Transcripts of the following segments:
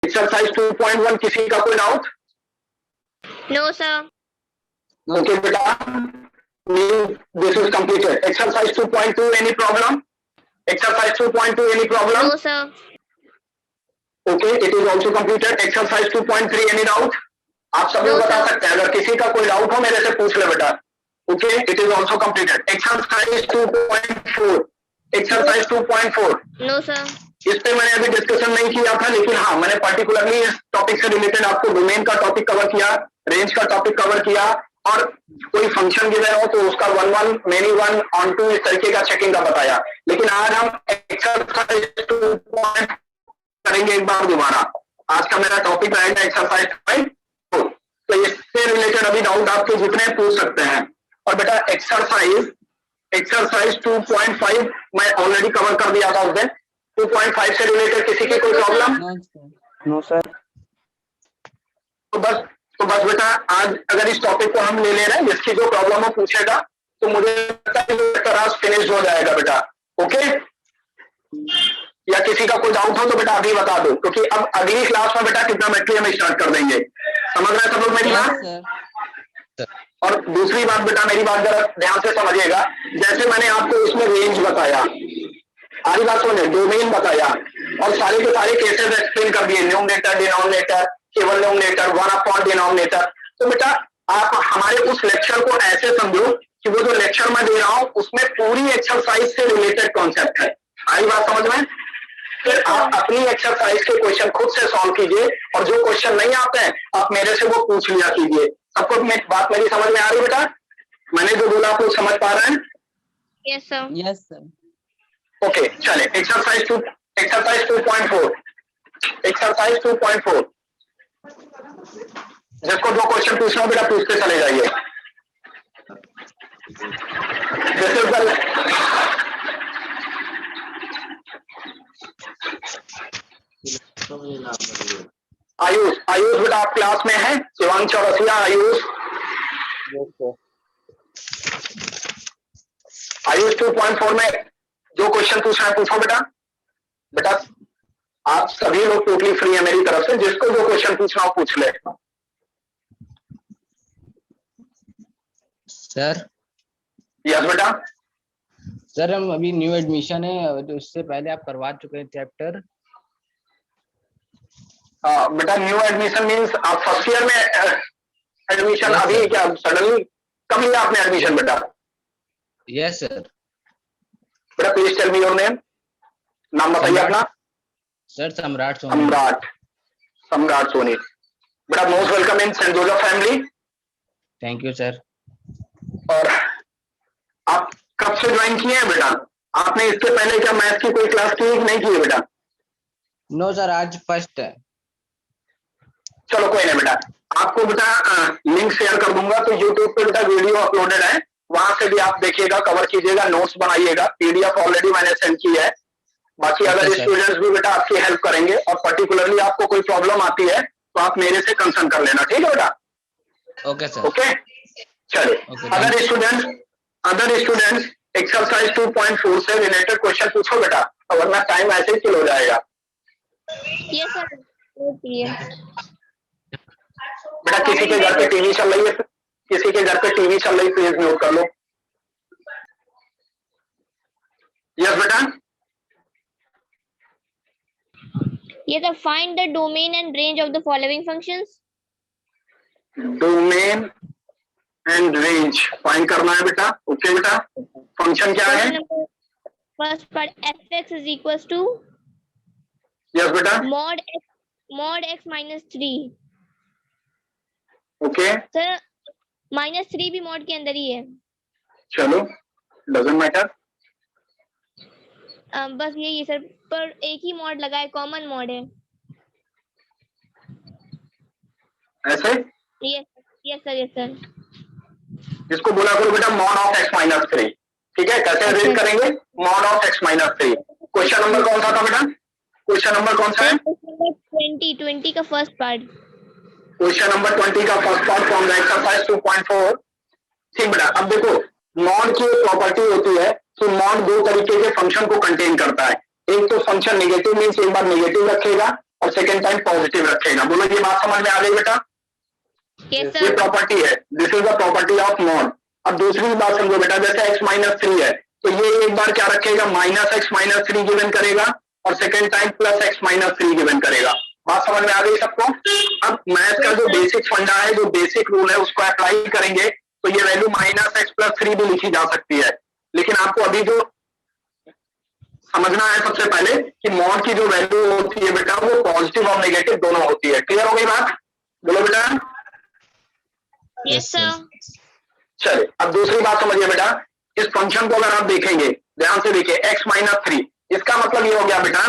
Exercise 2.1 किसी का कोई डाउट? No sir. ओके बेटा, this is completed. Exercise 2.2 any problem? Exercise 2.2 any problem? No sir. Okay, it is also completed. Exercise 2.3 any doubt? आप सब लोग बता सकते हैं, अगर किसी का कोई डाउट हो मेरे से पूछ ले बेटा. Okay, it is also completed. Exercise 2.4. Exercise 2.4. No sir. इस पे मैंने अभी डिस्कशन नहीं किया था, लेकिन हाँ मैंने पर्टिकुलरली इस टॉपिक से रिलेटेड आपको डोमेन का टॉपिक कवर किया, रेंज का टॉपिक कवर किया, और कोई फंक्शन गिवन हो तो उसका 1 1 मेनी 1 ऑन 2 इस तरीके का चेकिंग का बताया. लेकिन आज हम एक्सरसाइज 2 करेंगे एक बार दोबारा. आज का मेरा टॉपिक रहेगा एक्सरसाइज 2. तो इससे रिलेटेड अभी डाउट आपके जितने पूछ सकते हैं. और बेटा एक्सरसाइज 2.5 मैं ऑलरेडी कवर कर दिया था उस दिन. 2.5 से रिलेटेड किसी की कोई प्रॉब्लम? No sir. तो बस बेटा आज अगर इस टॉपिक को हम ले रहे हैं, जिसकी जो प्रॉब्लम हो पूछेगा तो मुझे आज फिनिश हो जाएगा बेटा. ओके, या किसी का कोई डाउट हो तो बेटा अभी बता दो, क्योंकि अब अगली क्लास में बेटा ट्रिग्नोमेट्री हम स्टार्ट कर देंगे. समझ रहे हैं सब लोग मेरी बात? और दूसरी बात बेटा, मेरी बात जरा ध्यान से समझिएगा. जैसे मैंने आपको इसमें रेंज बताया, आधी बात सुने, डोमेन बताया, और सारे के सारे केसेस एक्सप्लेन कर दिए, न्यूमरेटर डिनोमिनेटर, केवल न्यूमरेटर, 1 डिनोमिनेटर. तो बेटा आप हमारे उस लेक्चर को ऐसे समझो कि वो जो लेक्चर मैं दे रहा हूं उसमें पूरी एक्सरसाइज से रिलेटेड कॉन्सेप्ट है. आई बात समझ में? फिर आप अपनी एक्सरसाइज के क्वेश्चन खुद से सॉल्व कीजिए, और जो क्वेश्चन नहीं आते हैं आप मेरे से वो पूछ लिया कीजिए. सबको बात मेरी समझ में आ रही बेटा? मैंने जो बोला आप लोग समझ पा रहे हैं? Yes sir. Yes sir. Okay, चले एक्सरसाइज 2.4. एक्सरसाइज 2.4 जिसको जो क्वेश्चन पूछना हो बेटा पूछते चले जाइए. दिस इज द आयुष बेटा आप क्लास में हैं? शिवांश चौरसिया, आयुष. आयुष 2.4 में जो क्वेश्चन पूछना है पूछो बेटा. बेटा आप सभी लोग टोटली फ्री है मेरी तरफ से, जिसको जो क्वेश्चन पूछना हो पूछ ले. सर. यस बेटा. सर हम अभी न्यू एडमिशन है, तो उससे पहले आप करवा चुके हैं चैप्टर. बेटा न्यू एडमिशन मींस आप फर्स्ट ईयर में एडमिशन अभी क्या सडनली कब लिया आपने एडमिशन बेटा? Yes sir. बेटा please tell me your name. नाम बताइए अपना. सर सम्राट सोनी. सम्राट सोनी. बेटा most welcome in Saint Joseph family. Thank you sir. और आप कब से ज्वाइन किए हैं बेटा? आपने इसके पहले क्या मैथ की कोई क्लास की नहीं की है बेटा? नो सर, आज फर्स्ट है. चलो कोई नहीं बेटा, आपको बेटा लिंक शेयर कर दूंगा. तो यूट्यूब पे बेटा वीडियो अपलोडेड है, वहां से भी आप देखिएगा, कवर कीजिएगा, नोट्स बनाइएगा. पीडीएफ ऑलरेडी मैंने सेंड की है. बाकी अगर स्टूडेंट्स भी बेटा आपकी हेल्प करेंगे, और पर्टिकुलरली आपको कोई प्रॉब्लम आती है तो आप मेरे से कंसर्न कर लेना. ठीक है बेटा? Okay sir. ओके चलिए. अदर स्टूडेंट्स एक्सरसाइज 2.4 से रिलेटेड क्वेश्चन पूछो बेटा, वरना टाइम ऐसे ही किल हो जाएगा. Yes sir. बेटा किसी के घर पे टीवी चल रही है, किसी के घर पे टीवी चल रही, प्लीज म्यूट कर लो. यस बेटा. ये तो find the domain and range of the following functions. Domain and range find करना है बेटा. ओके बेटा, फंक्शन क्या है? First part fx is equals to yes बेटा mod x minus 3. Okay sir -3 भी mod के अंदर ही है. चलो डजंट मैटर. बस यही है सर, पर एक ही mod लगा है, कॉमन mod है. ऐसे? Yes sir. इसको बोला करो बेटा mod ऑफ x minus 3. ठीक है, कैसे रेज करेंगे? mod of x minus 3. Question number कौन सा था बेटा? क्वेश्चन नंबर कौन सा है? 20 का फर्स्ट पार्ट. क्वेश्चन नंबर 20 का फर्स्ट पार्ट फ्रॉम एक्सरसाइज 2.4. ठीक बेटा, अब देखो मॉड की प्रॉपर्टी होती है तो मॉड दो तरीके के फंक्शन को कंटेन करता है. एक तो फंक्शन नेगेटिव मींस एक बार नेगेटिव रखेगा, और और सेकेंड टाइम पॉजिटिव रखेगा। बोलो ये बात समझ में आ गई बेटा? Yes, ये sir. प्रॉपर्टी है, this is the property of mod. अब दूसरी बात समझो बेटा, जैसे x माइनस 3 है तो ये एक बार क्या रखेगा, माइनस एक्स माइनस 3 गिवन करेगा और second time plus x minus 3 given करेगा। बात समझ में आ गई सबको? अब मैथ का जो बेसिक फंडा है, जो बेसिक रूल है, उसको अप्लाई करेंगे तो ये वैल्यू माइनस एक्स प्लस 3 भी लिखी जा सकती है। लेकिन आपको अभी जो समझना है सबसे पहले कि मॉड की जो वैल्यू होती है बेटा वो पॉजिटिव और नेगेटिव दोनों होती है। क्लियर हो गई बात? बोलो बेटा। Yes, sir. चलिए अब दूसरी बात समझिए बेटा, इस फंक्शन को अगर आप देखेंगे ध्यान से देखिए, x माइनस 3, इसका मतलब ये हो गया बेटा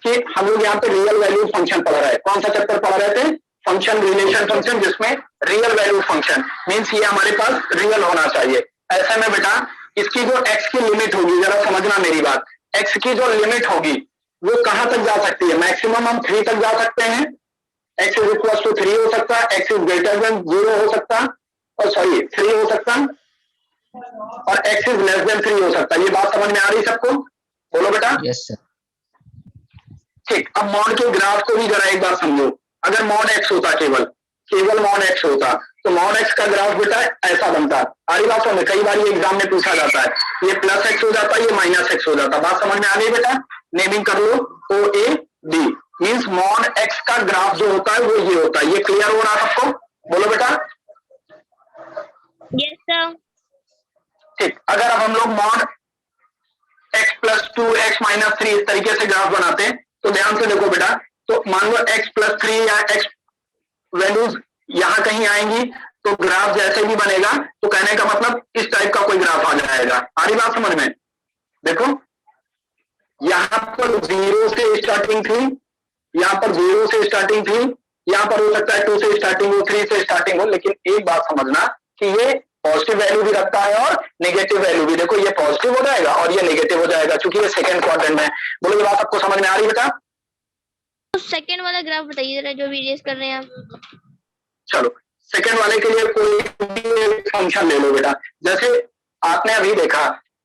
कि हम लोग यहाँ पे रियल वैल्यू फंक्शन पढ़ रहे हैं। कौन सा चैप्टर पढ़ रहे थे? फंक्शन रिलेशन फंक्शन, जिसमें रियल वैल्यू फंक्शन मीन्स ये हमारे पास रियल होना चाहिए। ऐसे में बेटा इसकी जो x की लिमिट होगी, जरा समझना मेरी बात, x की जो लिमिट होगी वो कहां तक जा सकती है? मैक्सिमम हम 3 तक जा सकते हैं, x इज इक्वल टू 3 हो सकता है, x इज ग्रेटर देन 0 हो सकता है, और सॉरी 3 हो सकता है, और x इज लेस देन 3 हो सकता है। ये बात समझ में आ रही सबको? बोलो बेटा। Yes sir. ठीक, अब मॉड के ग्राफ को भी जरा एक बार समझो। अगर मॉड x होता, केवल मॉड x होता तो मॉड x का ग्राफ बेटा ऐसा बनता। आ रही बात समझ? कई बार ये एग्जाम में पूछा जाता है, ये प्लस x हो जाता, ये माइनस x हो जाता। बात समझ में आ गई बेटा? नेमिंग कर लो, OAB मीन्स मॉड x का ग्राफ जो होता है वो ये होता है। ये क्लियर हो रहा सबको? बोलो बेटा। Yes, sir. ठीक, अगर अब हम लोग mod x plus 2 x minus 3 इस तरीके से ग्राफ बनाते हैं तो ध्यान से देखो बेटा, तो मान लो x प्लस 3 या x वैल्यूज यहां कहीं आएंगी तो ग्राफ जैसे भी बनेगा तो कहने का मतलब इस टाइप का कोई ग्राफ आ जाएगा। आ रही बात समझ में? देखो यहां पर 0 से स्टार्टिंग थी, यहां पर 0 से स्टार्टिंग थी, यहां पर हो सकता है 2 से स्टार्टिंग हो, 3 से स्टार्टिंग हो, लेकिन एक बात समझना कि ये पॉजिटिव वैल्यू भी रखता है और नेगेटिव वैल्यू भी। देखो ये पॉजिटिव हो जाएगा और ये नेगेटिव हो जाएगा, क्योंकि ये सेकंड क्वाड्रेंट में है। बोलो ये बात आपको समझ में आ रही बेटा? तो सेकंड वाला ग्राफ बताइए जरा, जो वीडियोस कर रहे हैं आप। चलो सेकंड वाले के लिए कोई फंक्शन ले लो बेटा। जैसे आपने अभी देखा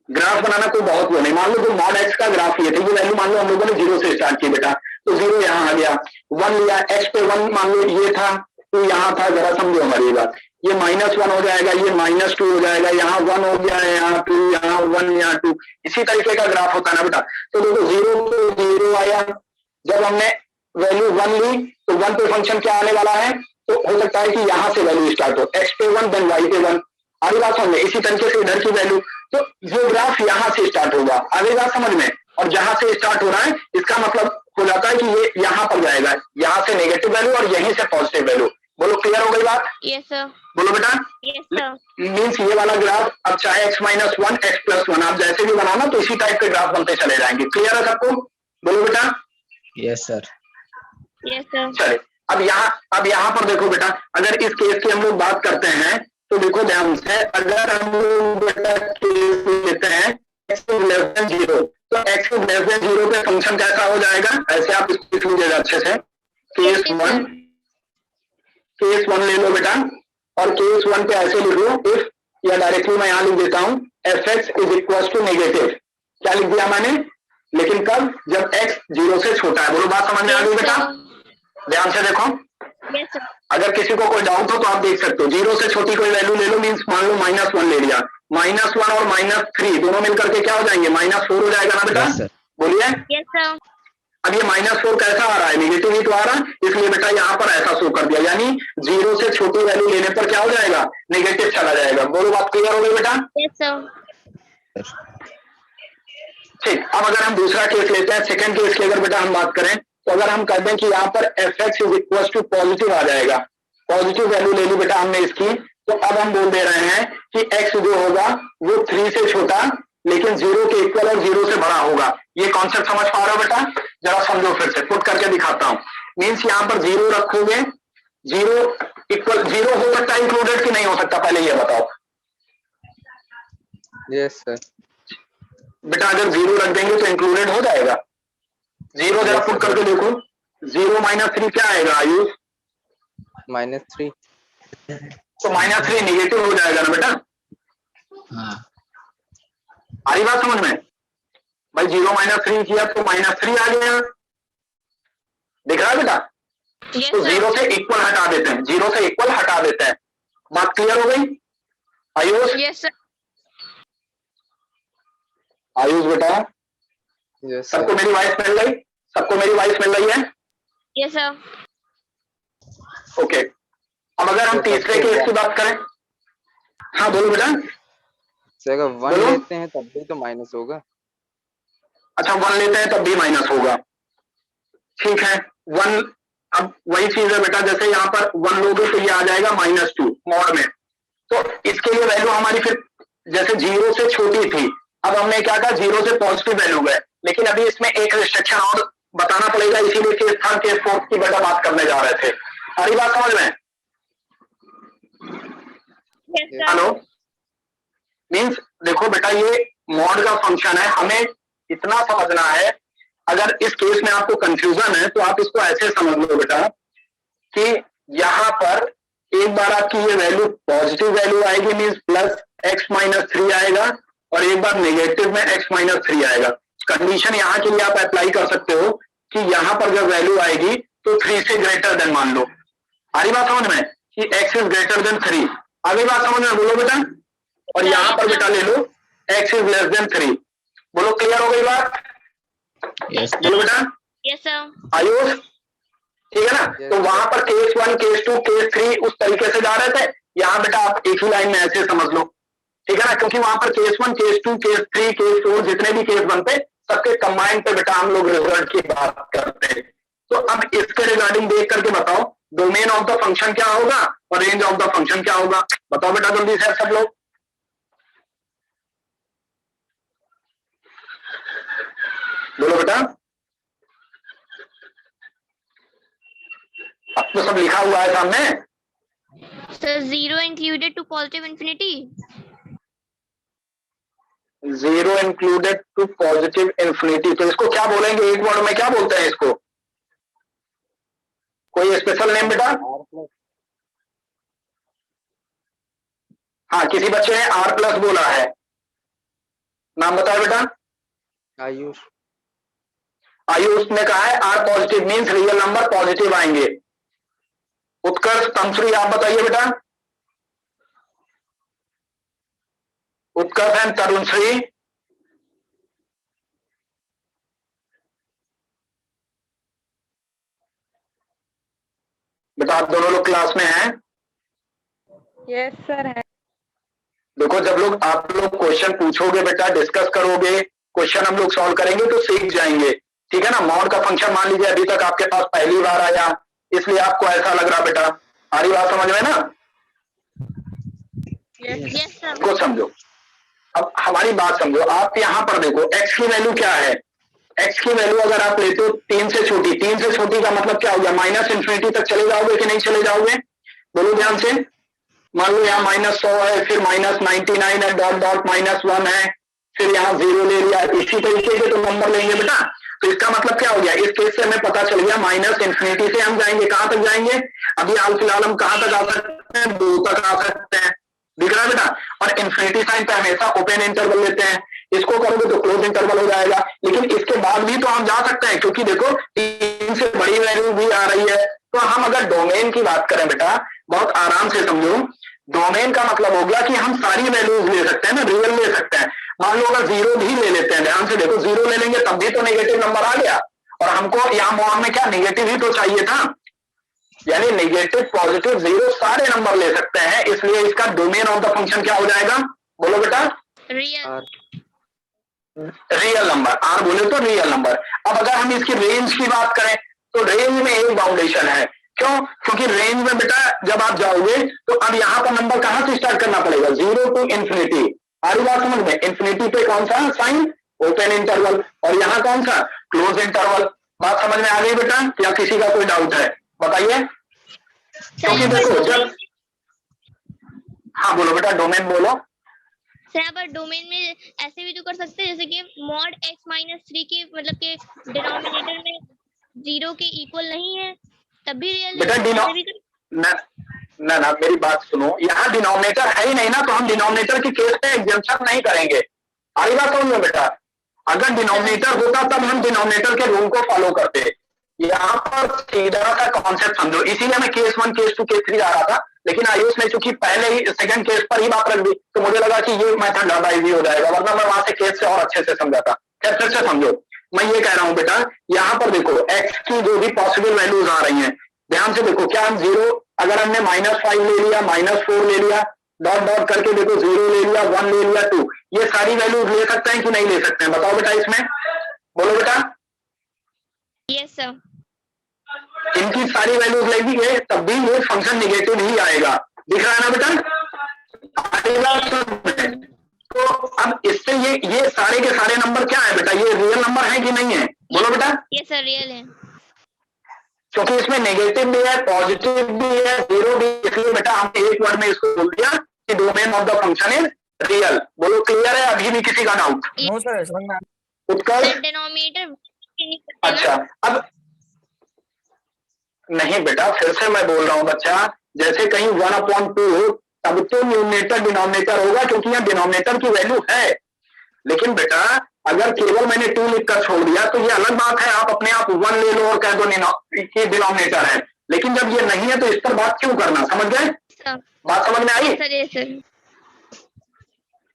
ग्राफ बनाना कोई बहुत वो नहीं, मान लो जो मॉड एक्स का ग्राफ ये थी, ये वैल्यू मान लो हम लोगों ने 0 से स्टार्ट की बेटा, तो 0 यहाँ आ गया, 1 लिया, एक्स पे 1 मान लो ये था, तो यहाँ था, जरा समझो हमारी बात, ये -1 हो जाएगा, ये -2 हो जाएगा, यहाँ 1 हो गया, यहाँ 2, यहाँ 1, यहाँ 2, इसी तरीके का ग्राफ होता है ना बेटा। तो देखो 0 to 0 आया, जब हमने वैल्यू 1 ली तो 1 पे फंक्शन क्या आने वाला है, तो हो सकता है कि यहां से वैल्यू स्टार्ट हो, x पे 1 देन y पे 1। आगे बात समझ में? इसी तरीके से इधर की वैल्यू, तो ये ग्राफ यहां से स्टार्ट होगा। आगे बात समझ में? और जहां से स्टार्ट हो रहा है इसका मतलब हो जाता है कि ये यहां पर जाएगा, यहां से नेगेटिव वैल्यू और यहीं से पॉजिटिव वैल्यू। बोलो क्लियर हो गई बात? Yes sir. बोलो बेटा। Yes sir. मीन्स ये वाला ग्राफ अब चाहे x-1 x+1 आप जैसे भी बनाना तो इसी टाइप के ग्राफ बनते चले जाएंगे। क्लियर है सबको? बोलो बेटा। Yes sir. Yes sir. चलिए अब यहाँ पर देखो बेटा, अगर इस केस की हम लोग बात करते हैं तो देखो ध्यान से, अगर हम लोग बेटा केस लेते हैं x इज लेस देन 0, तो x इज लेस देन 0 पे फंक्शन कैसा हो जाएगा, ऐसे आप इसको लिख लीजिएगा अच्छे से, केस 1 ले लो बेटा, और केस 1 पे ऐसे लिख लो, इफ, या डायरेक्टली मैं यहाँ लिख देता हूँ fx is equal to negative. क्या लिख दिया मैंने? लेकिन कब? जब x 0 से छोटा है। बोलो बात समझ में आ गई बेटा? ध्यान से देखो, यस सर। अगर किसी को कोई डाउट हो तो आप देख सकते हो, 0 से छोटी कोई वैल्यू ले लो, मीन्स मान लो -1 ले लिया, -1 और -3 दोनों मिलकर के क्या हो जाएंगे, -4 हो जाएगा ना बेटा? बोलिए। Yes sir. अब ये -4 कैसा आ रहा है, नेगेटिव ही तो आ रहा है, इसलिए बेटा यहाँ पर ऐसा शो कर दिया, यानी 0 से छोटी वैल्यू लेने पर क्या हो जाएगा, नेगेटिव चला जाएगा। बोलो बात क्लियर हो गई बेटा? Yes sir. ठीक, अब अगर हम दूसरा केस लेते हैं, सेकंड केस की अगर बेटा हम बात करें, तो अगर हम कहते हैं कि यहाँ पर fx is equal to positive आ जाएगा, पॉजिटिव वैल्यू ले ली बेटा हमने इसकी, तो अब हम बोल दे रहे हैं कि x जो होगा वो 3 से छोटा लेकिन 0 के इक्वल और 0 से बड़ा होगा। ये कॉन्सेप्ट समझ पा रहे हो बेटा? जरा समझो, फिर से पुट करके दिखाता हूँ। मीन्स यहाँ पर 0 रखोगे, 0 इक्वल 0 हो सकता है इंक्लूडेड कि नहीं हो सकता, पहले ये बताओ। Yes sir. बेटा अगर 0 रख देंगे तो इंक्लूडेड हो जाएगा। 0 जरा पुट करके देखो, 0 - 3 क्या आएगा आयुष? -3। तो -3 नेगेटिव हो जाएगा ना बेटा? हाँ। आ रही बात समझ में? भाई 0 - 3 किया तो -3 आ गया, दिख रहा है बेटा? Yes, तो sir. जीरो से इक्वल हटा देते हैं, जीरो से इक्वल हटा देते हैं। बात क्लियर हो गई? Ayush, Yes, sir. आयुष बेटा, यस सबको सर। मेरी वॉइस मिल रही? सबको मेरी वॉइस मिल रही है? Yes, sir. ओके, अब अगर हम तो तीसरे सबसे केस की बात करें, हाँ बोलो बेटा। सर अगर 1 बोलो। लेते हैं तब भी तो माइनस होगा। अच्छा 1 लेते हैं तब भी माइनस होगा, ठीक है। 1, अब वही चीज है बेटा, जैसे यहाँ पर 1 लोगे तो ये आ जाएगा -2 मॉड में। तो इसके लिए वैल्यू हमारी फिर जैसे 0 से छोटी थी, अब हमने क्या कहा 0 से पॉजिटिव वैल्यू है, लेकिन अभी इसमें एक रिस्ट्रिक्शन और बताना पड़ेगा, इसीलिए केस 3, केस 4 की बेटा बात करने जा रहे थे। सारी बात समझ में? Yes, sir. हेलो, मीन्स देखो बेटा, ये मॉड का फंक्शन है, हमें इतना समझना है। अगर इस केस में आपको कंफ्यूजन है तो आप इसको ऐसे समझ लो बेटा कि यहाँ पर एक बार आपकी ये वैल्यू पॉजिटिव वैल्यू आएगी, मीन्स +x-3 आएगा, और एक बार नेगेटिव में x-3 आएगा। कंडीशन यहाँ के लिए आप अप्लाई कर सकते हो कि यहाँ पर जब वैल्यू आएगी तो 3 से ग्रेटर देन मान लो। आ रही बात समझ में कि x इज ग्रेटर देन 3? आगे बात समझ में? बोलो बेटा। और यहाँ पर बेटा ले लो x इज लेस देन 3। बोलो, क्लियर हो गई बात? यस बोलो बेटा। Yes, sir. आयुष, ठीक है ना? तो वहां पर केस 1, केस 2, केस 3 उस तरीके से जा रहे थे, यहाँ बेटा आप एक ही लाइन में ऐसे समझ लो, ठीक है ना? क्योंकि वहां पर केस 1, केस 2, केस 3, केस 4 जितने भी केस बनते सबके कंबाइंड पे बेटा हम लोग रिजल्ट की बात करते हैं। तो अब इसके रिगार्डिंग देख करके बताओ डोमेन ऑफ द फंक्शन क्या होगा और रेंज ऑफ द फंक्शन क्या होगा? बताओ बेटा जल्दी से सब लोग। बोलो बेटा। अब तो सब लिखा हुआ है सामने। Sir, 0 included to positive infinity. 0 included to positive infinity, तो इसको क्या बोलेंगे? एक वर्ड में क्या बोलते हैं इसको? कोई स्पेशल नेम बेटा? हाँ, किसी बच्चे ने R+ बोला है, नाम बताओ बेटा। आयुष। आयुष ने कहा है R positive means real number positive आएंगे। उत्कर्ष, तमश्री, आप बताइए बेटा। उत्कर्ष एंड तरुणश्री। बेटा आप दोनों लोग क्लास में हैं? यस सर है। देखो, जब लोग आप लोग क्वेश्चन पूछोगे बेटा, डिस्कस करोगे, क्वेश्चन हम लोग सॉल्व करेंगे तो सीख जाएंगे, ठीक है ना? मॉड का फंक्शन मान लीजिए अभी तक आपके पास पहली बार आया, इसलिए आपको ऐसा लग रहा बेटा। आ रही बात समझ में ना? Yes, sir. को समझो। अब हमारी बात समझो, आप यहाँ पर देखो x की वैल्यू क्या है? x की वैल्यू अगर आप लेते हो 3 से छोटी, 3 से छोटी का मतलब क्या हो गया? -∞ तक चले जाओगे कि नहीं चले जाओगे? बोलो ध्यान से। मान लो यहाँ -100 है, फिर -99 है, डॉट डॉट -1 है, फिर यहाँ 0 ले लिया, इसी तरीके से तो नंबर लेंगे बेटा। तो इसका मतलब क्या हो गया? इस केस से हमें पता चल गया -∞ से हम जाएंगे, कहां तक जाएंगे? अभी हाल फिलहाल हम कहां तक आ सकते हैं? 2 तक आ सकते हैं, दिख रहा है बेटा? और इन्फिनिटी साइन पे हमेशा ओपन इंटरवल लेते हैं, इसको करोगे तो क्लोज इंटरवल हो जाएगा। लेकिन इसके बाद भी तो हम जा सकते हैं, क्योंकि देखो 3 से बड़ी वैल्यू भी आ रही है। तो हम अगर डोमेन की बात करें बेटा, बहुत आराम से समझो, डोमेन का मतलब हो गया कि हम सारी वैल्यूज ले सकते हैं ना, रियल ले सकते हैं। मान लो अगर 0 भी ले लेते हैं, ध्यान से देखो, 0 ले लेंगे तब भी तो नेगेटिव नंबर आ गया, और हमको यहाँ मॉड में क्या नेगेटिव ही तो चाहिए था, यानी नेगेटिव, पॉजिटिव, 0 सारे नंबर ले सकते हैं। इसलिए इसका डोमेन ऑफ द फंक्शन क्या हो जाएगा? बोलो बेटा। Real. रियल नंबर, आर बोले तो रियल नंबर। अब अगर हम इसकी रेंज की बात करें तो रेंज में एक बाउंडेशन है। क्यों? क्योंकि रेंज में बेटा जब आप जाओगे तो अब यहाँ पर नंबर कहां से स्टार्ट करना पड़ेगा? 0 to इन्फिनिटी। आ रही बात समझ में? इन्फिनिटी पे कौन सा साइन? ओपन इंटरवल, और यहाँ कौन सा? Close interval. बात समझ में आ गई बेटा? या किसी का कोई डाउट है? बताइए। क्योंकि देखो जब, हाँ बोलो बेटा, डोमेन बोलो। सर पर डोमेन में ऐसे भी तो कर सकते हैं, जैसे कि मॉड x-3 के मतलब के डिनोमिनेटर में 0 के इक्वल नहीं है, तब भी रियल बेटा ना मेरी बात सुनो, यहाँ डिनोमिनेटर है ही नहीं ना, तो हम डिनोमिनेटर की केस में एग्जम्पशन नहीं करेंगे। आई बात समझ में बेटा? अगर डिनोमिनेटर होता तब हम डिनोमिनेटर के रूल को फॉलो करते, यहाँ पर सीधा सा कॉन्सेप्ट समझो, इसीलिए मैं केस 1 केस 2 केस 3 जा रहा था, लेकिन आयुष ने चूंकि पहले ही सेकंड केस पर ही बात रख दी तो मुझे लगा कि ये मेथड ज्यादा इजी हो जाएगा, वरना मैं वहां से केस से और अच्छे से समझाता। फिर से समझो, मैं ये कह रहा हूँ बेटा, यहाँ पर देखो x की जो भी पॉसिबल वैल्यूज आ रही हैं, ध्यान से देखो, क्या हम 0, अगर हमने -5 ले लिया, -4 ले लिया, डॉट डॉट करके देखो, 0 ले लिया, 1 ले लिया, 2, ये सारी वैल्यूज ले सकते हैं कि नहीं ले सकते हैं? बताओ बेटा, इसमें बोलो बेटा। Yes sir. इनकी सारी वैल्यूज लेंगे तब भी ये फंक्शन निगेटिव ही आएगा, दिख रहा है ना बेटा? आएगा। तो अब इससे ये सारे के सारे नंबर क्या है बेटा, ये रियल नंबर है कि नहीं है? बोलो बेटा। यस सर, रियल है। क्योंकि इसमें नेगेटिव भी है, पॉजिटिव भी है, जीरो भी, इसलिए बेटा हमने एक वर्ड में इसको बोल दिया कि domain of the function is real. बोलो, क्लियर है? अभी भी किसी का डाउट? नो सर, समझ में उत्कर्ष? डिनोमिनेटर अच्छा, अब नहीं बेटा, फिर से मैं बोल रहा हूँ बच्चा, जैसे कहीं 1/2 तब तो न्यूमरेटर डिनोमिनेटर होगा, क्योंकि यहाँ डिनोमिनेटर की वैल्यू है। लेकिन बेटा अगर केवल मैंने 2 लिखकर छोड़ दिया तो ये अलग बात है, आप अपने आप 1 ले लो और कह दो कि डिनोमिनेटर है। लेकिन जब ये नहीं है तो इस पर बात क्यों करना? समझ गए? बात समझ में आई? Sir, yes sir.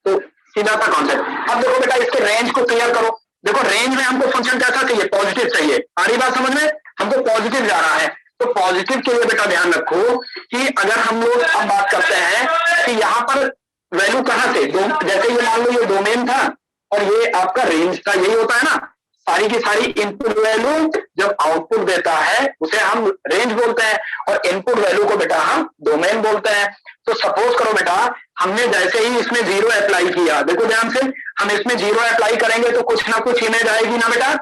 तो सीधा सा कॉन्सेप्ट। अब देखो बेटा, इसके रेंज को क्लियर करो। देखो, रेंज में हमको फंक्शन कैसा चाहिए? पॉजिटिव चाहिए। आ रही बात समझ में? हमको पॉजिटिव जा रहा है, तो पॉजिटिव के लिए बेटा ध्यान रखो कि अगर हम लोग अब बात करते हैं कि यहाँ पर वैल्यू कहाँ से, जैसे ये मान लो ये डोमेन था और ये आपका रेंज था, यही होता है ना, सारी की सारी इनपुट वैल्यू जब आउटपुट देता है उसे हम रेंज बोलते हैं, और इनपुट वैल्यू को बेटा हम डोमेन बोलते हैं। तो सपोज करो बेटा, हमने जैसे ही इसमें 0 अप्लाई किया, देखो ध्यान से, हम इसमें 0 अप्लाई करेंगे तो कुछ ना कुछ इमेज आएगी ना बेटा,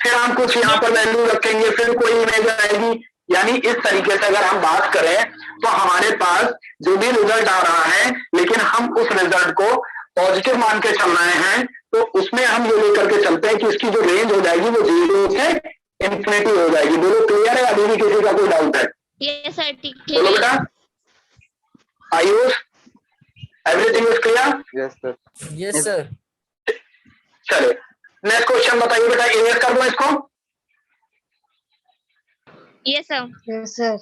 फिर हम कुछ यहाँ पर वैल्यू रखेंगे, फिर कोई इमेज आएगी। यानी इस तरीके से अगर हम बात करें तो हमारे पास जो भी रिजल्ट आ रहा है, लेकिन हम उस रिजल्ट को पॉजिटिव मान के चल रहे हैं, तो उसमें हम ये लेकर के चलते हैं कि इसकी जो रेंज हो जाएगी वो 0 से इंफिनिटी हो जाएगी। बोलो, क्लियर है? अभी भी किसी का कोई डाउट है? यस सर, ठीक बोलो बेटा। Ayush, everything is clear? Yes sir. Yes sir. चले, नेक्स्ट क्वेश्चन बताइए बेटा, इरेज कर दो इसको। Yes sir. Yes sir.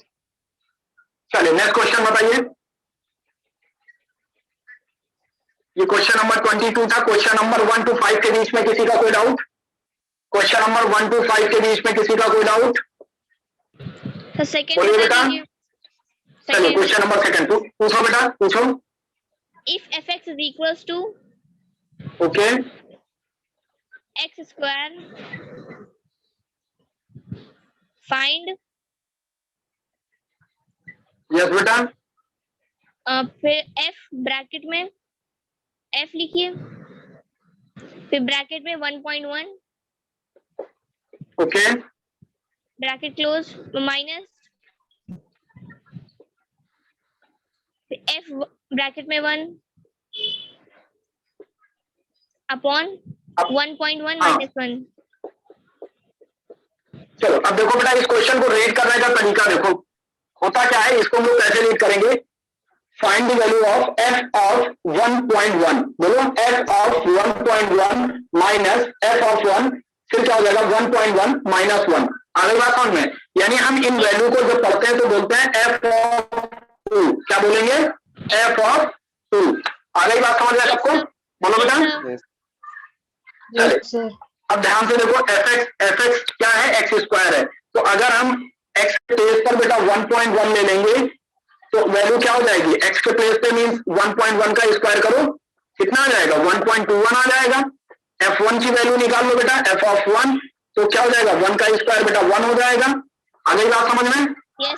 चलिए नेक्स्ट क्वेश्चन बताइए। ये क्वेश्चन नंबर 22 था। क्वेश्चन नंबर 1 to 5 के बीच में किसी का कोई डाउट? क्वेश्चन नंबर 1 to 5 के बीच में किसी का कोई डाउट? सर सेकंड बोलिए बेटा। बता दीजिए। चलिए क्वेश्चन नंबर सेकंड पूछो बेटा, पूछो। If fx is equals to okay, x square, find yes बेटा। फिर f ब्रैकेट में f लिखिए, फिर ब्रैकेट में 1.1 okay, bracket close, minus f bracket में 1 अपॉन 1.1 माइनस 1। चलो अब देखो बेटा, इस क्वेश्चन को रेट करने का तरीका देखो, होता क्या है, इसको हम लोग कैसे रेट करेंगे? Find the value of f of 1.1। बोलो, f of 1.1 minus f of 1, फिर क्या हो जाएगा? 1.1 माइनस 1। आ गई बात समझ में? यानी हम इन वैल्यू को जब पढ़ते हैं तो बोलते हैं f ऑफ 2। क्या बोलेंगे? f of 2। आ गई बात समझ में सबको? बोलो बेटा। चले, अब ध्यान से देखो, fx क्या है? x स्क्वायर है। तो अगर हम x के प्लेस पर बेटा 1.1 ले लेंगे तो वैल्यू क्या हो जाएगी? x के प्लेस पे मींस 1.1 का स्क्वायर करो, कितना आ जाएगा? 1.21 आ जाएगा। f1 की वैल्यू निकाल लो बेटा, f ऑफ 1, तो क्या हो जाएगा? 1 का स्क्वायर बेटा 1 हो जाएगा। आ गई बात समझ में?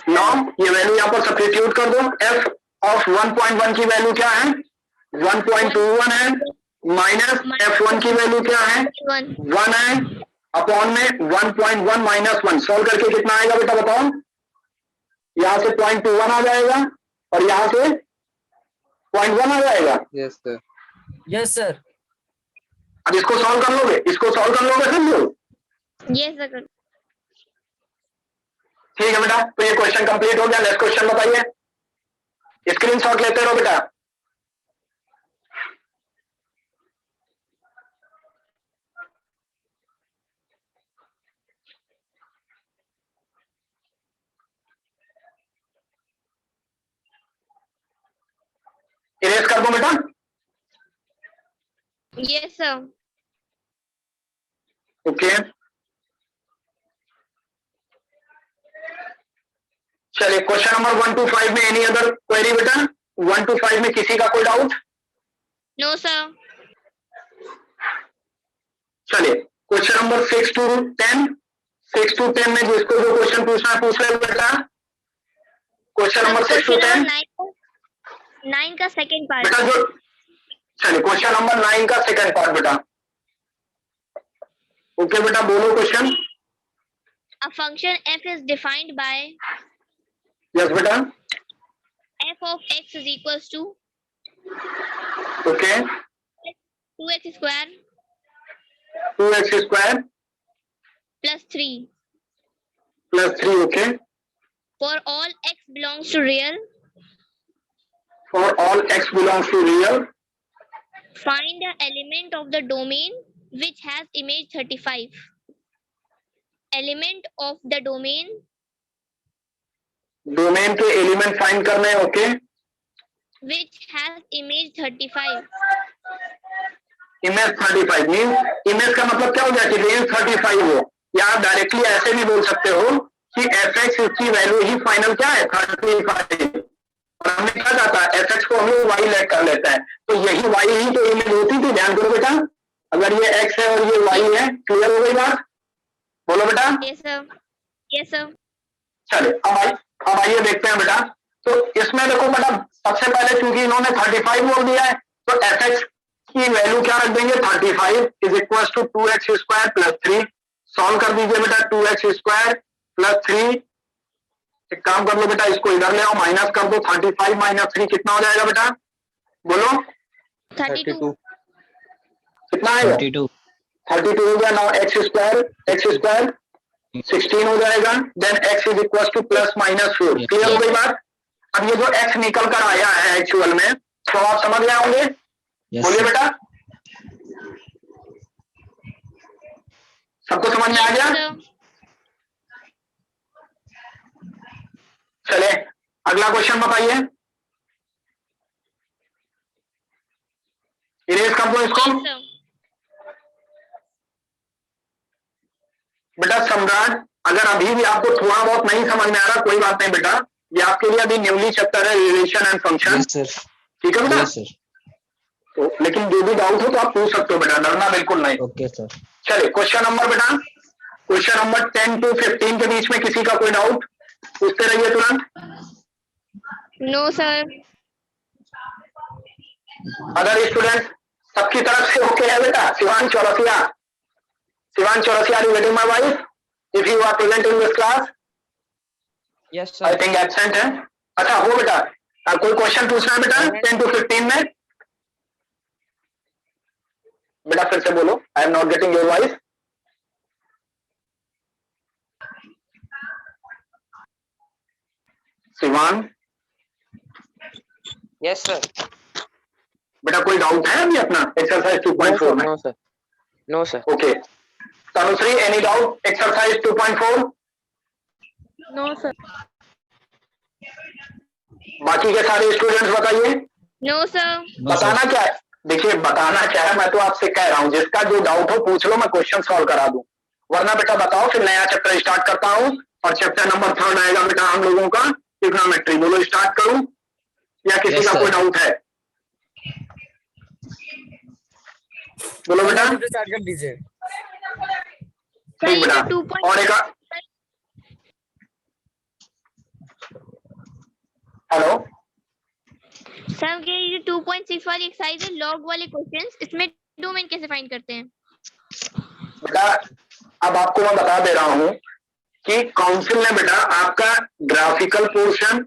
नाउ ये वैल्यू यहाँ पर सब्स्टिट्यूट कर दो। f ऑफ 1.1 की वैल्यू क्या है? 1.21 है, माइनस f1 की वैल्यू क्या है? 1 है, अपॉन में 1.1 माइनस 1। सॉल्व करके कितना आएगा बेटा बताओ? यहाँ से 0.21 आ जाएगा और यहाँ से 0.1 आ जाएगा। Yes sir. Yes sir. अब इसको सॉल्व कर लोगे? इसको सॉल्व कर लोगे सब लोग? Yes sir. ठीक है बेटा, तो ये क्वेश्चन कंप्लीट हो गया। नेक्स्ट क्वेश्चन बताइए। स्क्रीनशॉट लेते रहो बेटा। Yes, sir. ओके चलिए क्वेश्चन नंबर 1 to 5 में एनी अदर क्वेरी बेटा? 1 to 5 में किसी का कोई डाउट? No, sir. चलिए क्वेश्चन नंबर 6 to 10, 6 to 10 में जिसको जो क्वेश्चन पूछना है पूछ ले बेटा। क्वेश्चन नंबर 6 to 10 9 का सेकेंड पार्ट। बेटा जो चलिए क्वेश्चन नंबर 9 का सेकंड पार्ट बेटा। ओके बेटा बोलो question. A function f is defined by yes बेटा f of x is equals to okay 2x square 2x square plus 3 plus 3 okay for all x belongs to real. For all x belongs to real Find the element of the domain which has image 35. Element of the domain domain के element find करने okay which has image 35. Image 35 mean image का मतलब क्या हो गया कि range 35 हो, या आप डायरेक्टली ऐसे भी बोल सकते हो कि fx की वैल्यू ही फाइनल क्या है 35, और हमने क्या कहा था fx को हम लोग y लेट कर लेते हैं, तो यही y ही तो इमेज होती थी। ध्यान करो बेटा, अगर ये x है और ये y है, क्लियर हो गई बात? बोलो बेटा। Yes, sir. Yes, sir. चलिए अब आइए देखते हैं बेटा। तो इसमें देखो बेटा सबसे पहले क्योंकि इन्होंने 35 बोल दिया है तो fx की वैल्यू क्या रख देंगे 35 is equal to 2x square plus 3। Solve कर दीजिए बेटा 2x स्क्वायर प्लस 3। एक काम कर लो बेटा, इसको इधर ले आओ, माइनस कर दो। 35 माइनस 3 कितना हो जाएगा बेटा? बोलो 32. कितना आएगा? 32 हो गया। नाउ x स्क्वायर 16 हो जाएगा। Then x is equal to plus minus 4। Clear हो गई बात? अब ये जो x निकल कर आया है एक्चुअल में, तो आप समझ गए होंगे। बोलिए बेटा, सबको समझ में आ गया? Yes, sir. चले अगला क्वेश्चन बताइए। इरेज कर दो इसको। Yes, sir. बेटा सम्राट, अगर अभी भी आपको थोड़ा बहुत नहीं समझ में आ रहा कोई बात नहीं बेटा, ये आपके लिए अभी न्यूली चैप्टर है रिलेशन एंड फंक्शन। ठीक है बेटा? तो लेकिन जो भी डाउट हो तो आप पूछ सकते हो बेटा, डरना बिल्कुल नहीं। Okay sir. चलिए क्वेश्चन नंबर बेटा, क्वेश्चन नंबर 10 to 15 के बीच में किसी का कोई डाउट पूछते रहिए तुरंत। No, sir. अदर स्टूडेंट सबकी तरफ से ओके है बेटा? Shivan Chaurasia, are you getting my voice? If you are present in this class. Yes I sir. Think absent है। अच्छा हो बेटा, कोई क्वेश्चन पूछना है बेटा 10 to 15 में? बेटा फिर से बोलो, I am not getting your voice. Shivan yes sir. बेटा कोई डाउट है अभी अपना एक्सरसाइज 2.4 में? No sir. No sir. Okay Tanushree, any doubt exercise 2.4? No, sir. बाकी के सारे स्टूडेंट्स बताइए। No, sir. बताना क्या है? देखिए बताना क्या है, मैं तो आपसे कह रहा हूँ जिसका जो डाउट हो पूछ लो, मैं क्वेश्चन सॉल्व करा दूं। वरना बेटा बताओ, फिर नया चैप्टर स्टार्ट करता हूँ और चैप्टर नंबर 3 आएगा बेटा हम लोगों का ट्रिग्नोमेट्री। बोलो स्टार्ट करूं या किसी Yes, का sir. कोई डाउट है? बोलो बेटा। स्टार्ट कर दीजिए। Sir, ठीक ये बेटा। जो 2. और एक हेलो सर ये जो 2.6 वाली एक्सरसाइज है लॉग वाले क्वेश्चंस, इसमें डोमेन कैसे फाइंड करते हैं? बेटा, अब आपको मैं बता दे रहा हूं कि काउंसिल ने बेटा आपका ग्राफिकल पोर्शन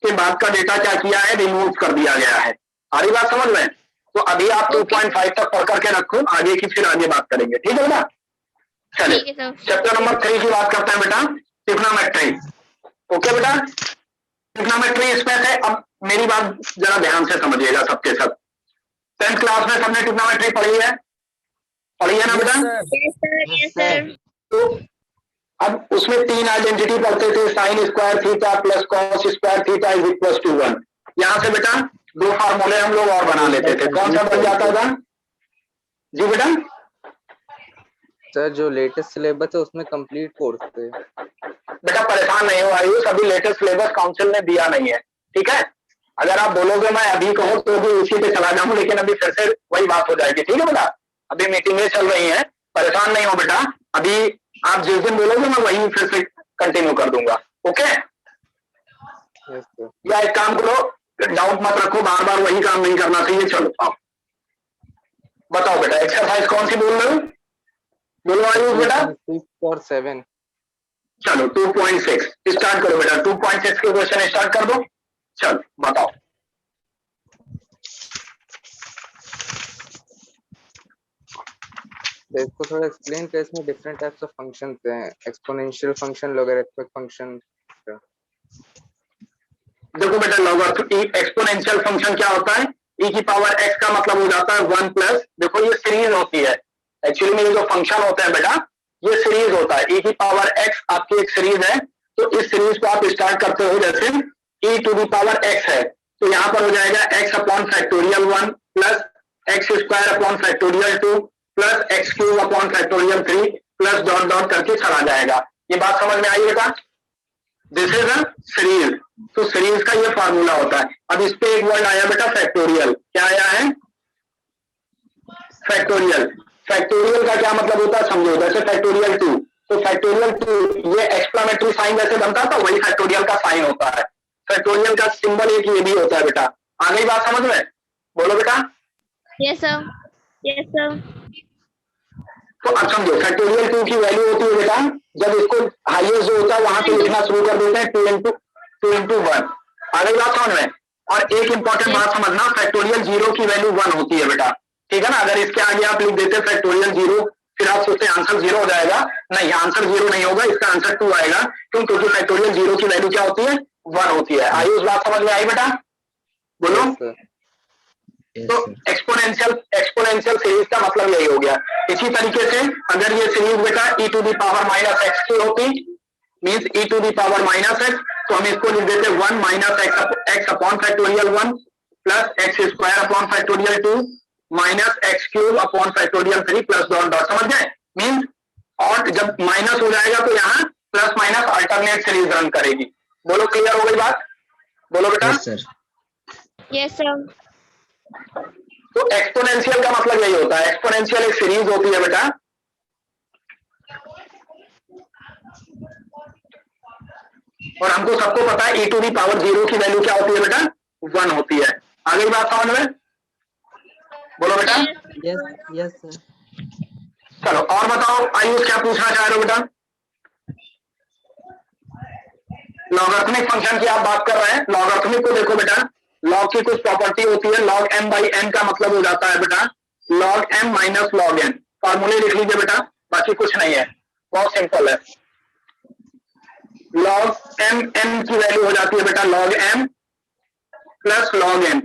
के बाद का डेटा क्या किया है, रिमूव कर दिया गया है। सारी बात समझ में? तो अभी आप 2.5 तक पढ़ करके रखो, आगे की फिर आगे बात करेंगे। ठीक है बेटा? चलिए ठीक है सर। चैप्टर नंबर 3 की बात करते हैं बेटा, ट्रिग्नोमेट्री। ओके बेटा, ट्रिग्नोमेट्री इसमें से अब मेरी बात जरा ध्यान से समझिएगा सबके सब। 10th क्लास में सबने ट्रिग्नोमेट्री पढ़ी है ना बेटा? Yes, sir. Yes, sir. तो अब उसमें 3 आइडेंटिटी पढ़ते थे, sine square theta plus cos square theta is equal to 1। यहाँ से बेटा 2 फार्मूले हम लोग और बना लेते थे। कौन सा बन जाता था? जी बेटा, सर जो लेटेस्ट सिलेबस है उसमें कंप्लीट कोर्स थे। बेटा परेशान नहीं हो आयुष, अभी लेटेस्ट सिलेबस काउंसिल ने दिया नहीं है, ठीक है। अगर आप बोलोगे मैं अभी कहूँ तो भी उसी पे चला जाऊँ, लेकिन अभी फिर से वही बात हो जाएगी, ठीक है बेटा। अभी मीटिंगें चल रही हैं, परेशान नहीं हो बेटा। अभी आप जिस दिन बोलोगे मैं वही फिर से कंटिन्यू कर दूंगा, ओके। Yes sir. या एक काम करो, डाउट मत रखो, बार बार वही काम नहीं करना चाहिए। चलो आओ बताओ बेटा, एक्सरसाइज कौन सी बोल रहे हो? बोलो आयुष बेटा। 6 और 7। चलो 2.6 स्टार्ट करो बेटा, 2.6 के क्वेश्चन स्टार्ट कर दो। चलो बताओ। इसको थोड़ा एक्सप्लेन कर, इसमें डिफरेंट टाइप्स ऑफ फंक्शंस हैं, एक्सपोनेंशियल फंक्शन, लॉगरिथमिक फंक्शन। देखो बेटा, लॉगरिथमिक एक्सपोनेंशियल फंक्शन क्या होता है? e की पावर x का मतलब हो जाता है 1 प्लस, देखो ये सीरीज होती है। एक्चुअली में ये जो फंक्शन होता है बेटा, ये सीरीज होता है। e की पावर x आपकी एक सीरीज है, तो इस सीरीज को आप स्टार्ट करते हो जैसे e to the power x है, तो यहाँ पर हो जाएगा x upon factorial 1 plus x square upon factorial 2 plus x cube upon factorial 3 plus dot dot करके चला जाएगा। ये बात समझ में आई बेटा? This is a series. तो सीरीज का ये फार्मूला होता है। अब इस पे एक वर्ड आया बेटा फैक्टोरियल, क्या आया है? फैक्टोरियल। फैक्टोरियल का क्या मतलब होता है समझो, जैसे फैक्टोरियल 2, तो फैक्टोरियल 2 ये एक्सक्लेमेटरी साइन जैसे बनता था, वही फैक्टोरियल का साइन होता है। फैक्टोरियल का सिंबल एक ये भी होता है बेटा। आ गई बात समझ में? बोलो बेटा। Yes sir, yes sir. तो अब समझो, फैक्टोरियल 2 की वैल्यू होती है बेटा, जब इसको हाईएस्ट जो होता है वहां पे लिखना शुरू कर देते हैं 2 into 1। आ गई बात समझ में? और एक इंपॉर्टेंट बात समझना, फैक्टोरियल 0 की वैल्यू 1 होती है बेटा, ठीक है ना। अगर इसके आगे आप लिख देते फैक्टोरियल 0, फिर आप सोचते आंसर 0 हो जाएगा, नहीं आंसर 0 नहीं होगा, इसका आंसर 2 आएगा। क्यों? क्योंकि फैक्टोरियल 0 की वैल्यू क्या होती है? 1 होती है। आई उस बात समझ में आई बेटा? बोलो। तो एक्सपोनेंशियल सीरीज का मतलब यही हो गया। इसी तरीके से अगर ये सीरीज बेटा e to the power minus x की होती, means e to the power minus x, तो हम इसको लिख देते 1 minus x upon factorial 1 plus x square upon factorial 2 minus x cube upon factorial 3 plus dot dot. समझ गए? मींस और जब माइनस हो जाएगा तो यहाँ plus minus alternate series run करेगी। बोलो क्लियर हो गई बात? बोलो बेटा। Yes sir. तो एक्सपोनेंशियल का मतलब यही होता है। एक्सपोनेंशियल एक सीरीज होती है बेटा, और हमको सबको पता है e टू दी पावर 0 की वैल्यू क्या होती है बेटा? 1 होती है। आ गई बात समझ में? बोलो बेटा। Yes sir. चलो और बताओ आयुष, क्या पूछना चाह रहे हो बेटा? लॉगरिथमिक फंक्शन की आप बात कर रहे हैं। लॉगरिथमिक को देखो बेटा, लॉग की कुछ प्रॉपर्टी होती है। लॉग m बाई n का मतलब हो जाता है बेटा log m minus log n। फॉर्मूले लिख लीजिए बेटा, बाकी कुछ नहीं है, बहुत सिंपल है। लॉग m n की वैल्यू हो जाती है बेटा log m plus log n।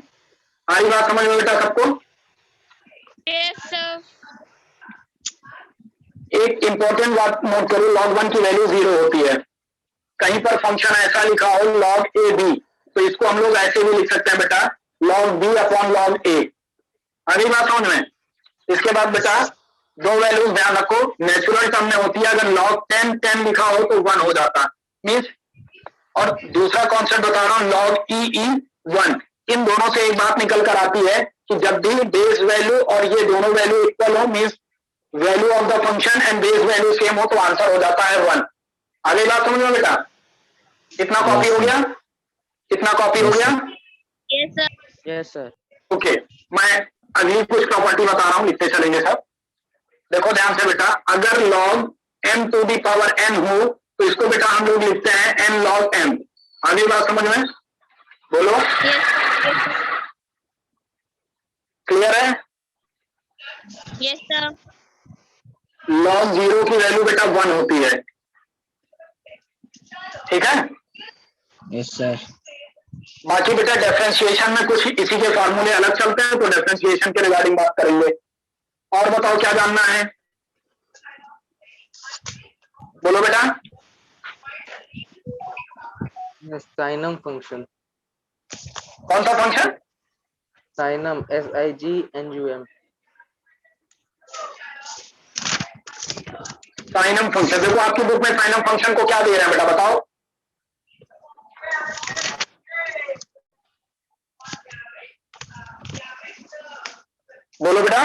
आई बात समझ में बेटा सबको? Yes sir. एक इंपॉर्टेंट बात नोट करो, लॉग 1 की वैल्यू 0 होती है। कहीं पर फंक्शन ऐसा लिखा हो लॉग ए बी, तो इसको हम लोग ऐसे भी लिख सकते हैं बेटा लॉग बी अपॉन लॉग ए। अगली बात समझ में? इसके बाद बेटा दो वैल्यूज ध्यान रखो, नेचुरल टर्म में होती है। अगर लॉग 10 लिखा हो तो 1 हो जाता मीन्स। और दूसरा कॉन्सेप्ट बता रहा हूं लॉग ई 1। इन दोनों से एक बात निकल कर आती है कि जब भी बेस वैल्यू और ये दोनों वैल्यू इक्वल हो, means value of the function and base value same हो, तो आंसर हो जाता है 1। अगली बात समझ में बेटा? कितना कॉपी हो गया? कितना कॉपी हो गया? Yes sir. Yes, sir. Okay, मैं अगली कुछ प्रॉपर्टी बता रहा हूं, लिखते चलेंगे सब। देखो ध्यान से बेटा, अगर log m to the power n हो तो इसको बेटा हम लोग लिखते हैं n log m। अगली बात समझ में? बोलो। क्लियर है? Yes sir. log 0 की वैल्यू बेटा 1 होती है, ठीक है? Yes sir. बाकी बेटा डिफरेंशिएशन में कुछ इसी के फार्मूले अलग चलते हैं, तो डिफरेंशिएशन के रिगार्डिंग बात करेंगे। और बताओ क्या जानना है? बोलो बेटा। साइनम फंक्शन। कौन सा फंक्शन? साइनम SIGNUM। साइनम फंक्शन, देखो आपकी बुक में साइनम फंक्शन को क्या दे रहे हैं बेटा, बताओ। बोलो बेटा।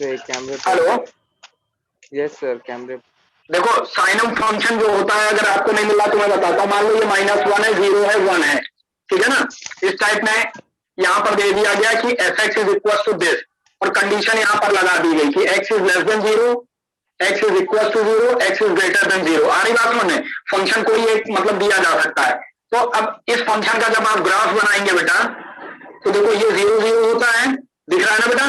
कैमरे हेलो, यस सर कैमरे देखो साइनम फंक्शन जो होता है, अगर आपको नहीं मिला तो मैं बताता हूँ। मान लो ये -1 है, 0 है, 1 है, ठीक है ना। इस टाइप में यहाँ पर दे दिया गया कि fx is equal to this, और कंडीशन यहाँ पर लगा दी गई कि x is less than 0, x is equal to 0, x is greater than 0। आ रही बात समझ में? फंक्शन कोई एक मतलब दिया जा सकता है। तो अब इस फंक्शन का जब आप ग्राफ बनाएंगे बेटा, तो देखो ये 0 0 होता है, दिख रहा है ना बेटा।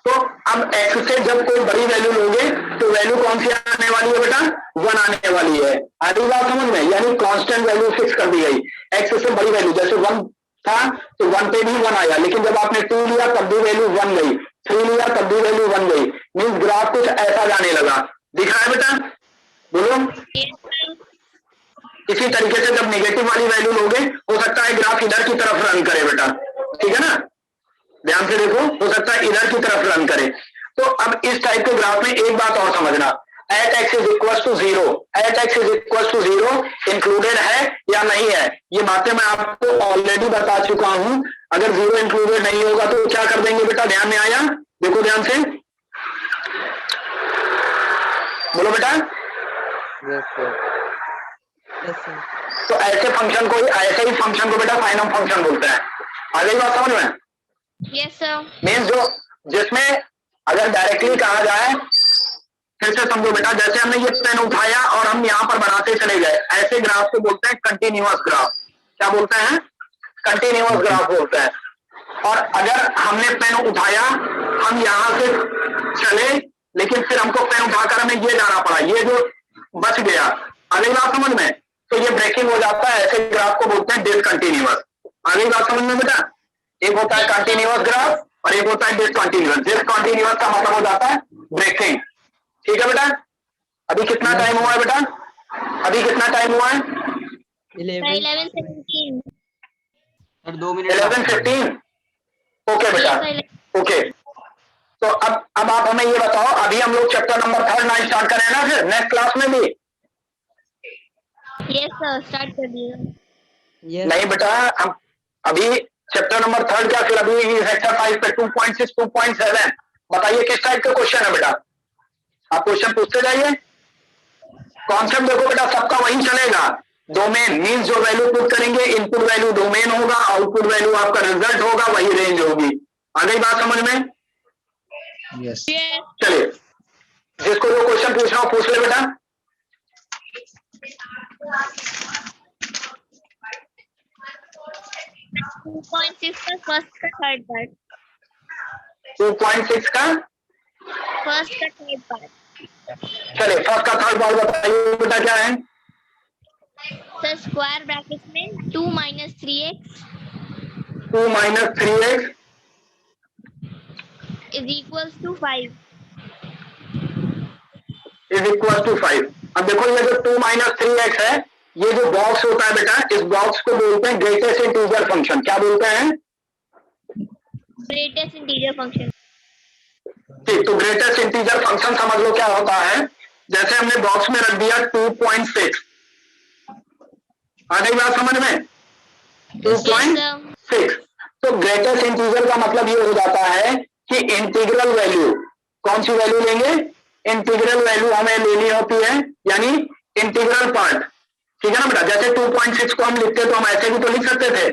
तो अब x से जब कोई बड़ी वैल्यू लोगे तो वैल्यू कौन सी आने वाली है बेटा, 1 आने वाली है। आ रही बात समझ में? यानी कांस्टेंट वैल्यू फिक्स कर दी गई। x से बड़ी वैल्यू जैसे 1 था तो 1 पे भी 1 आया, लेकिन जब आपने 2 लिया तब भी वैल्यू 1 गई, 3 लिया तब भी वैल्यू 1 गई। मीन्स ग्राफ कुछ ऐसा जाने लगा। दिख रहा है बेटा? बोलो। इसी तरीके से जब नेगेटिव वाली वैल्यू लोगे, हो सकता है ग्राफ इधर की तरफ रन करे बेटा, ठीक है ना। ध्यान से देखो, हो सकता है इधर की तरफ रन करे। तो अब इस टाइप के ग्राफ में एक बात और समझना, at x is equal to 0, at x is equal to 0 included है या नहीं है, ये बातें मैं आपको ऑलरेडी बता चुका हूं। अगर 0 इंक्लूडेड नहीं होगा तो क्या कर देंगे बेटा, ध्यान में आया? देखो ध्यान से, बोलो बेटा। Yes sir Yes, sir. तो ऐसे फंक्शन को, ऐसे ही फंक्शन को बेटा साइनम फंक्शन बोलते हैं। आ गई बात समझ में? Yes sir. मीन्स जो जिसमें अगर डायरेक्टली कहा जाए, फिर से समझो बेटा, जैसे हमने ये पेन उठाया और हम यहाँ पर बनाते चले गए, ऐसे ग्राफ को बोलते हैं कंटिन्यूअस ग्राफ। क्या बोलते हैं? कंटिन्यूअस ग्राफ बोलते हैं। और अगर हमने पेन उठाया, हम यहाँ से चले, लेकिन फिर हमको पेन उठाकर हमें ये जाना पड़ा, ये जो बच गया, अगली बात समझ में, तो ये ब्रेकिंग हो जाता है। ऐसे ग्राफ को बोलते हैं डिसकंटिन्यूअस। अगली बात समझ में बेटा? एक होता है कंटिन्यूअस ग्राफ और एक होता है डिसकंटिन्यूअस। डिसकंटिन्यूअस का मतलब हो जाता है ब्रेकिंग। ठीक है बेटा? अभी कितना टाइम हुआ है बेटा? अभी कितना टाइम हुआ है? 11:17। Sir 2 minute 11:15। ओके बेटा, ओके। तो अब आप हमें ये बताओ, अभी हम लोग चैप्टर नंबर 3 ना स्टार्ट करें ना, फिर नेक्स्ट क्लास में भी? यस सर, स्टार्ट कर दिया। Yes. नहीं बेटा, हम अभी चैप्टर नंबर 3 क्या, फिर अभी एक्सरसाइज पे 2.6 2.7 बताइए किस टाइप का क्वेश्चन है बेटा? आप क्वेश्चन पूछते जाइए। कॉन्सेप्ट देखो बेटा, सबका वही चलेगा। डोमेन मीन्स जो वैल्यू पुट करेंगे, इनपुट वैल्यू डोमेन होगा, आउटपुट वैल्यू आपका रिजल्ट होगा, वही रेंज होगी। आ गई बात समझ में? यस चलिए, जिसको जो क्वेश्चन पूछना हो पूछ ले बेटा। 2.6 का फर्स्ट का थर्ड पार्ट। 2.6 का फर्स्ट का थर्ड पार्ट। चलिए, फर्स्ट का थर्ड पार्ट बताइए बेटा क्या है? सर स्क्वायर ब्रैकेट में 2 - 3x 2 - 3x is equals to 5। Is equal to 5। अब देखो ये जो 2 - 3x है, ये जो बॉक्स होता है बेटा, इस बॉक्स को बोलते हैं ग्रेटेस्ट इंटीजर फंक्शन। क्या बोलते हैं? Greatest integer function. ठीक, तो ग्रेटेस्ट इंटीजर फंक्शन समझ लो क्या होता है। जैसे हमने बॉक्स में रख दिया 2.6, आ गई बात समझ में? 2.6। तो ग्रेटेस्ट इंटीजर का मतलब ये हो जाता है कि इंटीग्रल वैल्यू, कौन सी वैल्यू लेंगे? इंटीग्रल वैल्यू हमें लेनी होती है, यानी इंटीग्रल पार्ट। ठीक है ना बेटा? जैसे 2.6 को हम लिखते तो हम ऐसे भी तो लिख सकते थे,